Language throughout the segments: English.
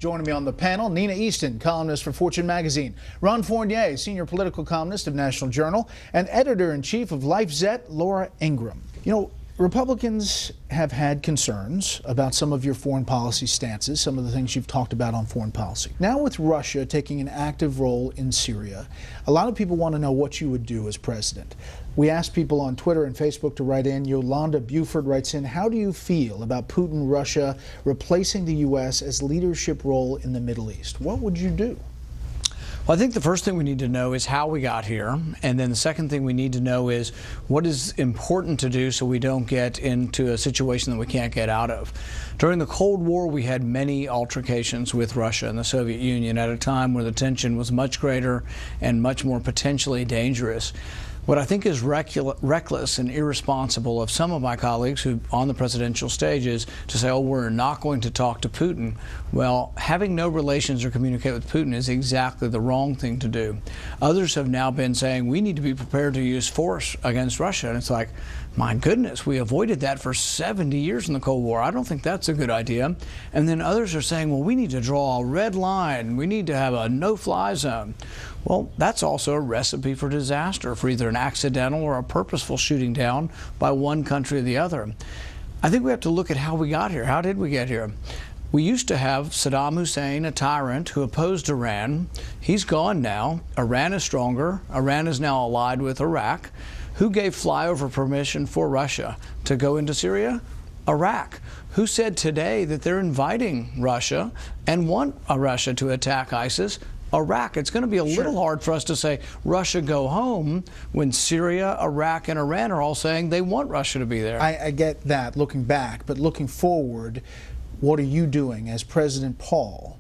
Joining me on the panel, Nina Easton, columnist for Fortune magazine, Ron Fournier, senior political columnist of National Journal, and editor-in-chief of LifeZette, Laura Ingraham. You know, Republicans have had concerns about some of your foreign policy stances, some of the things you've talked about on foreign policy. Now with Russia taking an active role in Syria, a lot of people want to know what you would do as president. We asked people on Twitter and Facebook to write in. Yolanda Buford writes in, how do you feel about Putin, Russia replacing the U.S. as leadership role in the Middle East? What would you do? Well, I think the first thing we need to know is how we got here, and then the second thing we need to know is what is important to do so we don't get into a situation that we can't get out of. During the Cold War, we had many altercations with Russia and the Soviet Union at a time where the tension was much greater and much more potentially dangerous. What I think is reckless and irresponsible of some of my colleagues who on the presidential stage is to say, oh, we're not going to talk to Putin. Well, having no relations or communicate with Putin is exactly the wrong thing to do. Others have now been saying we need to be prepared to use force against Russia. And it's like, my goodness, we avoided that for 70 years in the Cold War. I don't think that's a good idea. And then others are saying, well, we need to draw a red line. We need to have a no-fly zone. Well, that's also a recipe for disaster, for either an accidental or a purposeful shooting down by one country or the other. I think we have to look at how we got here. How did we get here? We used to have Saddam Hussein, a tyrant who opposed Iran. He's gone now. Iran is stronger. Iran is now allied with Iraq. Who gave flyover permission for Russia to go into Syria? Iraq. Who said today that they're inviting Russia and want Russia to attack ISIS? Iraq. It's going to be a little hard for us to say Russia go home when Syria, Iraq, and Iran are all saying they want Russia to be there. I get that looking back, but looking forward, what are you doing as President Paul?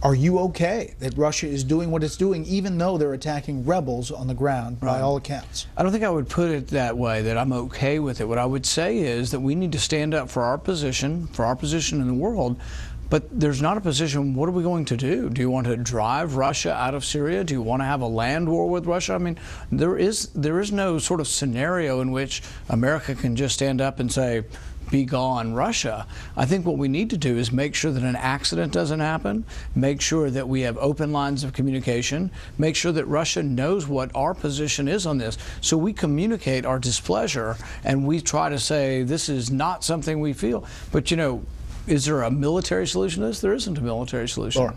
Are you okay that Russia is doing what it's doing, even though they're attacking rebels on the ground by all accounts? I don't think I would put it that way, that I'm okay with it. What I would say is that we need to stand up for our position in the world. But there's not a position, what are we going to do? Do you want to drive Russia out of Syria? Do you want to have a land war with Russia? I mean, there is no sort of scenario in which America can just stand up and say, be gone, Russia. I think what we need to do is make sure that an accident doesn't happen, make sure that we have open lines of communication, make sure that Russia knows what our position is on this, so we communicate our displeasure and we try to say this is not something we feel. But you know, is there a military solution to this? There isn't a military solution. Sure.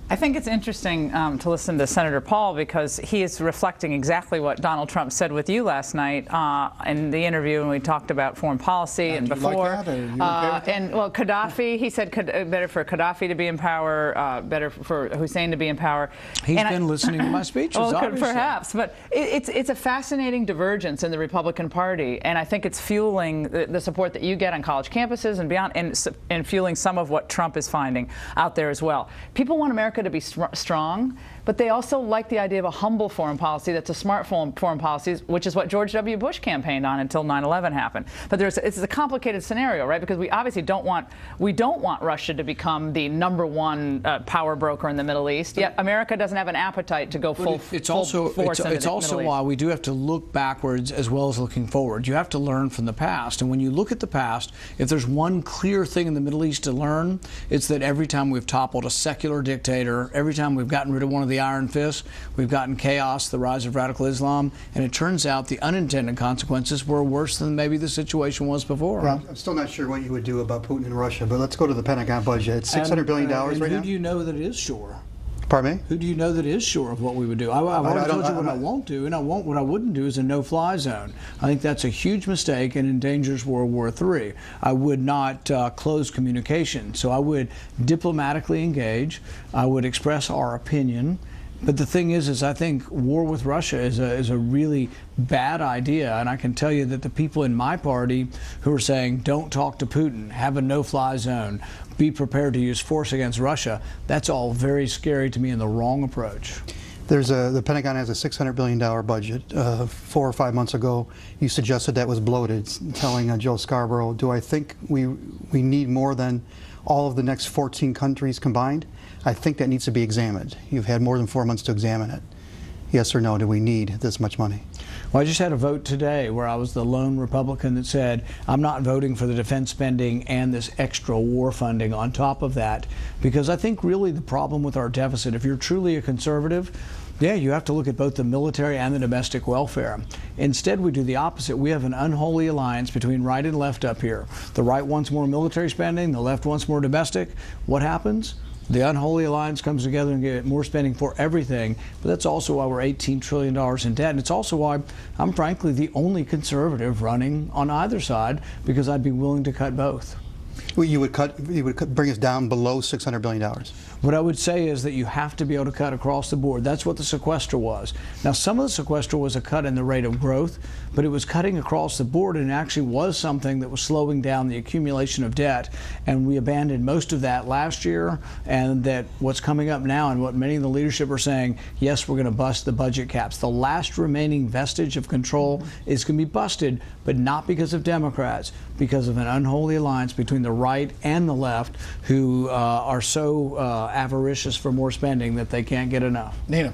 I think it's interesting to listen to Senator Paul because he is reflecting exactly what Donald Trump said with you last night in the interview when we talked about foreign policy and before. Like that, or you okay with that? And well, Gaddafi, he said better for Gaddafi to be in power, better for Hussein to be in power. He's been listening to my speeches, well, obviously. Perhaps, but it's a fascinating divergence in the Republican Party, and I think it's fueling the support that you get on college campuses and beyond, and fueling some of what Trump is finding out there as well. People want America to be strong, but they also like the idea of a humble foreign policy that's a smart foreign policy, which is what George W. Bush campaigned on until 9/11 happened. But it's a complicated scenario, right? Because we obviously don't want Russia to become the #1 power broker in the Middle East. Yet America doesn't have an appetite to go full force into the Middle East. It's also why we do have to look backwards as well as looking forward. You have to learn from the past, and when you look at the past, if there's one clear thing in the Middle East to learn, it's that every time we've toppled a secular dictator, every time we've gotten rid of one of the iron fists, we've gotten chaos, the rise of radical Islam, and it turns out the unintended consequences were worse than maybe the situation was before. Well, I'm still not sure what you would do about Putin and Russia, but let's go to the Pentagon budget. It's $600 billion right now. Who do you know that is sure? Pardon me? Who do you know that is sure of what we would do? I've already told you what I won't do, and what I wouldn't do is a no-fly zone. I think that's a huge mistake and endangers World War III. I would not close communication, so I would diplomatically engage. I would express our opinion. But the thing is I think war with Russia is a really bad idea, and I can tell you that the people in my party who are saying don't talk to Putin, have a no-fly zone, be prepared to use force against Russia, that's all very scary to me and the wrong approach. The Pentagon has a $600 billion budget. 4 or 5 months ago, you suggested that was bloated, telling Joe Scarborough, do I think we need more than all of the next 14 countries combined? I think that needs to be examined. You've had more than 4 months to examine it. Yes or no, do we need this much money? Well, I just had a vote today where I was the lone Republican that said I'm not voting for the defense spending and this extra war funding on top of that, because I think really the problem with our deficit, if you're truly a conservative, yeah, you have to look at both the military and the domestic welfare. Instead, we do the opposite. We have an unholy alliance between right and left up here. The right wants more military spending, the left wants more domestic. What happens? The unholy alliance comes together and get more spending for everything, but that's also why we're $18 trillion in debt, and it's also why I'm frankly the only conservative running on either side, because I'd be willing to cut both. Well, you would bring us down below $600 billion. What I would say is that you have to be able to cut across the board. That's what the sequester was. Now, some of the sequester was a cut in the rate of growth, but it was cutting across the board and actually was something that was slowing down the accumulation of debt. And we abandoned most of that last year, and that what's coming up now and what many of the leadership are saying, yes, we're going to bust the budget caps. The last remaining vestige of control is going to be busted, but not because of Democrats, because of an unholy alliance between the right and the left who are so avaricious for more spending that they can't get enough. Nina.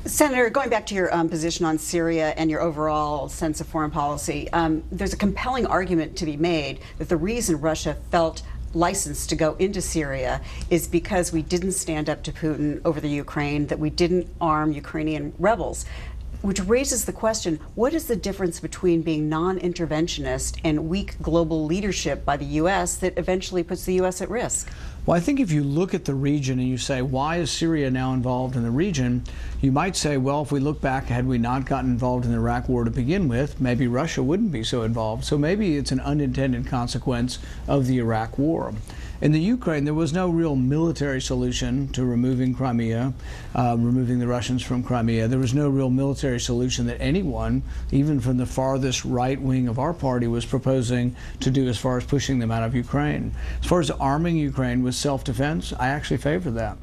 Senator, going back to your position on Syria and your overall sense of foreign policy, there's a compelling argument to be made that the reason Russia felt licensed to go into Syria is because we didn't stand up to Putin over the Ukraine, that we didn't arm Ukrainian rebels. Which raises the question, what is the difference between being non-interventionist and weak global leadership by the U.S. that eventually puts the U.S. at risk? Well, I think if you look at the region and you say, why is Syria now involved in the region? You might say, well, if we look back, had we not gotten involved in the Iraq war to begin with, maybe Russia wouldn't be so involved. So maybe it's an unintended consequence of the Iraq war. In the Ukraine, there was no real military solution to removing Crimea, removing the Russians from Crimea. There was no real military solution that anyone, even from the farthest right wing of our party, was proposing to do as far as pushing them out of Ukraine. As far as arming Ukraine with self-defense, I actually favor that.